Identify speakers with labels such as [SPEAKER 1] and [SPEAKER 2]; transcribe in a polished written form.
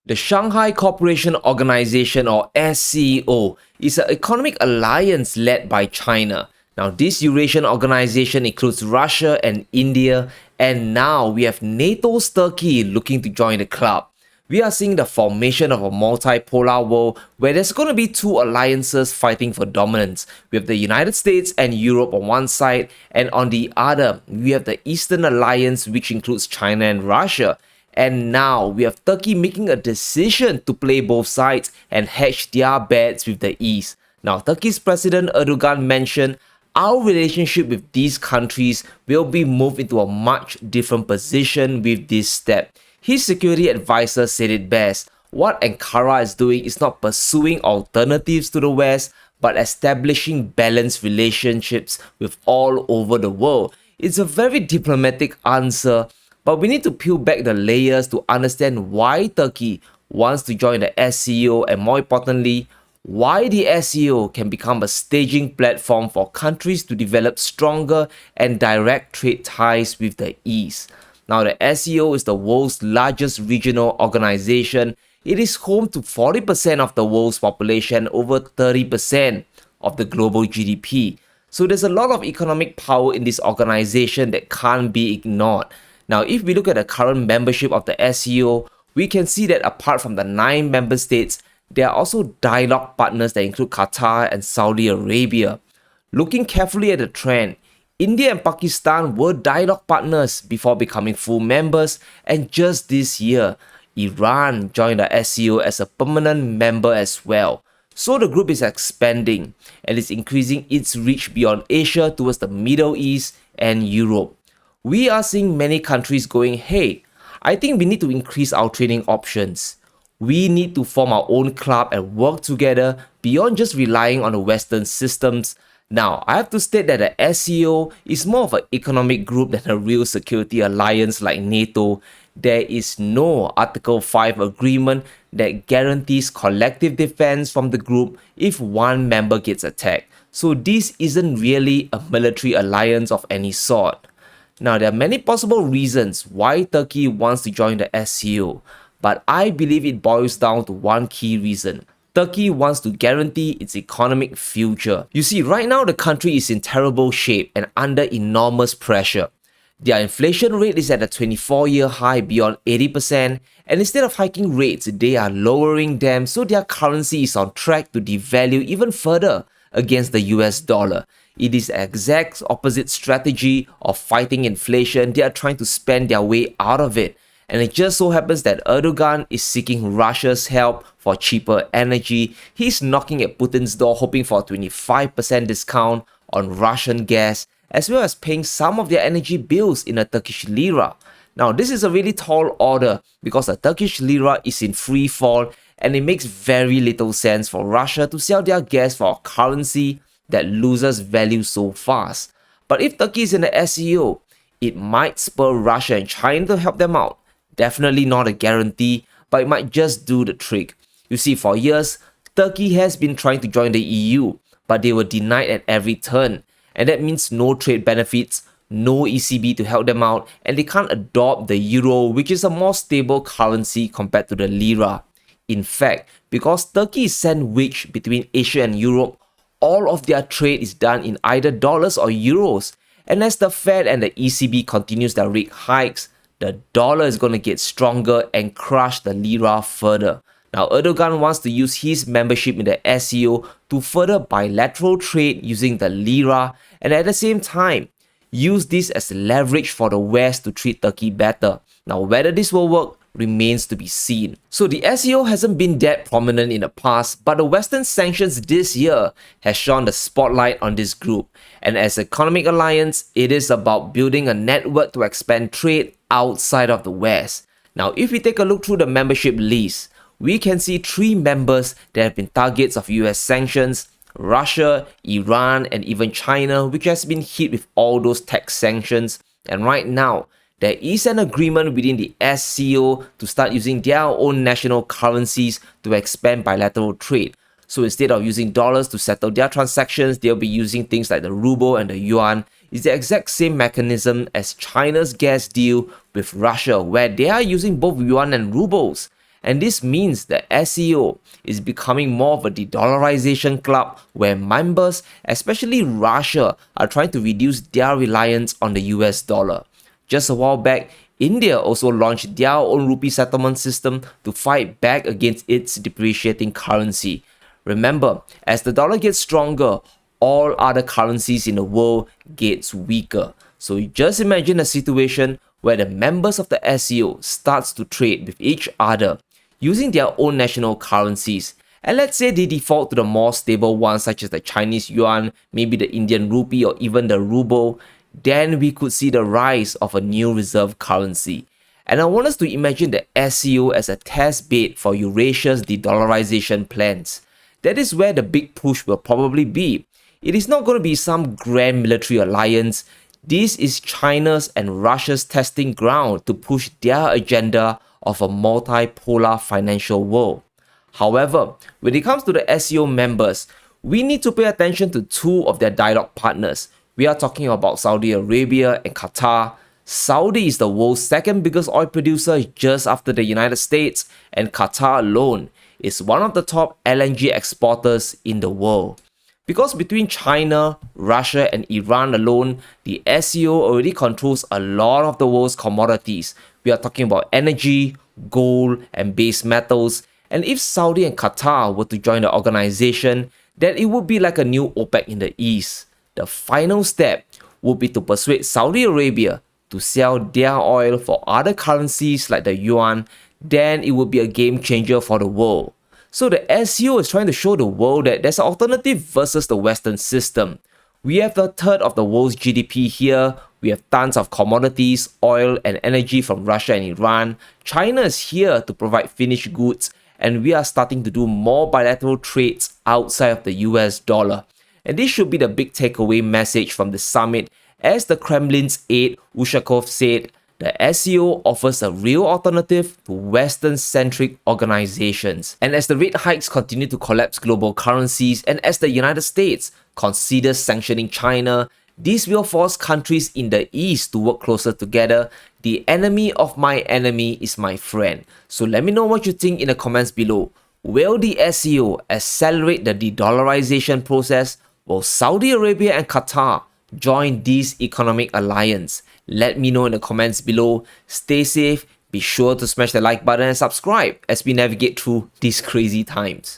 [SPEAKER 1] The Shanghai Cooperation Organization, or SCO, is an economic alliance led by China. Now, this Eurasian organization includes Russia and India, and now we have NATO's Turkey looking to join the club. We are seeing the formation of a multipolar world where there's going to be two alliances fighting for dominance. We have the United States and Europe on one side, and on the other, we have the Eastern Alliance, which includes China and Russia. And now we have Turkey making a decision to play both sides and hedge their bets with the East. Now, Turkey's President Erdogan mentioned our relationship with these countries will be moved into a much different position with this step. His security advisor said it best. What Ankara is doing is not pursuing alternatives to the West, but establishing balanced relationships with all over the world. It's a very diplomatic answer, but we need to peel back the layers to understand why Turkey wants to join the SCO, and more importantly, why the SCO can become a staging platform for countries to develop stronger and direct trade ties with the East. Now, the SCO is the world's largest regional organization. It is home to 40% of the world's population, over 30% of the global GDP. So there's a lot of economic power in this organization that can't be ignored. Now, if we look at the current membership of the SCO, we can see that apart from the 9 member states, there are also dialogue partners that include Qatar and Saudi Arabia. Looking carefully at the trend, India and Pakistan were dialogue partners before becoming full members, and just this year, Iran joined the SCO as a permanent member as well. So the group is expanding and is increasing its reach beyond Asia towards the Middle East and Europe. We are seeing many countries going, hey, I think we need to increase our trading options. We need to form our own club and work together beyond just relying on the Western systems. Now, I have to state that the SCO is more of an economic group than a real security alliance like NATO. There is no Article 5 agreement that guarantees collective defense from the group if one member gets attacked. So this isn't really a military alliance of any sort. Now, there are many possible reasons why Turkey wants to join the SCO, but I believe it boils down to one key reason. Turkey wants to guarantee its economic future. You see, right now the country is in terrible shape and under enormous pressure. Their inflation rate is at a 24-year high beyond 80%, and instead of hiking rates, they are lowering them, so their currency is on track to devalue even further against the US dollar. It is the exact opposite strategy of fighting inflation. They are trying to spend their way out of it. And it just so happens that Erdogan is seeking Russia's help for cheaper energy. He's knocking at Putin's door hoping for a 25% discount on Russian gas, as well as paying some of their energy bills in a Turkish lira. Now, this is a really tall order because the Turkish lira is in free fall, and it makes very little sense for Russia to sell their gas for a currency that loses value so fast. But if Turkey is in the SCO, it might spur Russia and China to help them out. Definitely not a guarantee, but it might just do the trick. You see, for years, Turkey has been trying to join the EU, but they were denied at every turn. And that means no trade benefits, no ECB to help them out, and they can't adopt the euro, which is a more stable currency compared to the lira. In fact, because Turkey is sandwiched between Asia and Europe, all of their trade is done in either dollars or euros. And as the Fed and the ECB continues their rate hikes, the dollar is going to get stronger and crush the lira further. Now, Erdogan wants to use his membership in the SCO to further bilateral trade using the lira, and at the same time, use this as leverage for the West to treat Turkey better. Now, whether this will work remains to be seen. So the SCO hasn't been that prominent in the past, but the Western sanctions this year has shone the spotlight on this group. And as an economic alliance, it is about building a network to expand trade outside of the West. Now, if we take a look through the membership list, we can see 3 members that have been targets of US sanctions: Russia, Iran, and even China, which has been hit with all those tax sanctions. And right now, there is an agreement within the SCO to start using their own national currencies to expand bilateral trade. So instead of using dollars to settle their transactions, they'll be using things like the ruble and the yuan. It's the exact same mechanism as China's gas deal with Russia, where they are using both yuan and rubles. And this means the SCO is becoming more of a de-dollarization club where members, especially Russia, are trying to reduce their reliance on the US dollar. Just a while back, India also launched their own rupee settlement system to fight back against its depreciating currency. Remember, as the dollar gets stronger, all other currencies in the world gets weaker. So you just imagine a situation where the members of the SCO starts to trade with each other using their own national currencies. And let's say they default to the more stable ones such as the Chinese yuan, maybe the Indian rupee or even the ruble, then we could see the rise of a new reserve currency. And I want us to imagine the SCO as a test bed for Eurasia's de-dollarization plans. That is where the big push will probably be. It is not going to be some grand military alliance. This is China's and Russia's testing ground to push their agenda of a multipolar financial world. However, when it comes to the SCO members, we need to pay attention to two of their dialogue partners. We are talking about Saudi Arabia and Qatar. Saudi is the world's second biggest oil producer just after the United States, and Qatar alone is one of the top LNG exporters in the world. Because between China, Russia, and Iran alone, the SCO already controls a lot of the world's commodities. We are talking about energy, gold, and base metals. And if Saudi and Qatar were to join the organization, then it would be like a new OPEC in the East. The final step would be to persuade Saudi Arabia to sell their oil for other currencies like the yuan. Then it would be a game changer for the world. So the SCO is trying to show the world that there's an alternative versus the Western system. We have a third of the world's GDP here. We have tons of commodities, oil, and energy from Russia and Iran. China is here to provide finished goods, and we are starting to do more bilateral trades outside of the US dollar. And this should be the big takeaway message from the summit. As the Kremlin's aide Ushakov said, the SCO offers a real alternative to Western-centric organizations. And as the rate hikes continue to collapse global currencies, and as the United States considers sanctioning China, this will force countries in the East to work closer together. The enemy of my enemy is my friend. So let me know what you think in the comments below. Will the SCO accelerate the de-dollarization process? Will Saudi Arabia and Qatar join this economic alliance? Let me know in the comments below. Stay safe, be sure to smash the like button and subscribe as we navigate through these crazy times.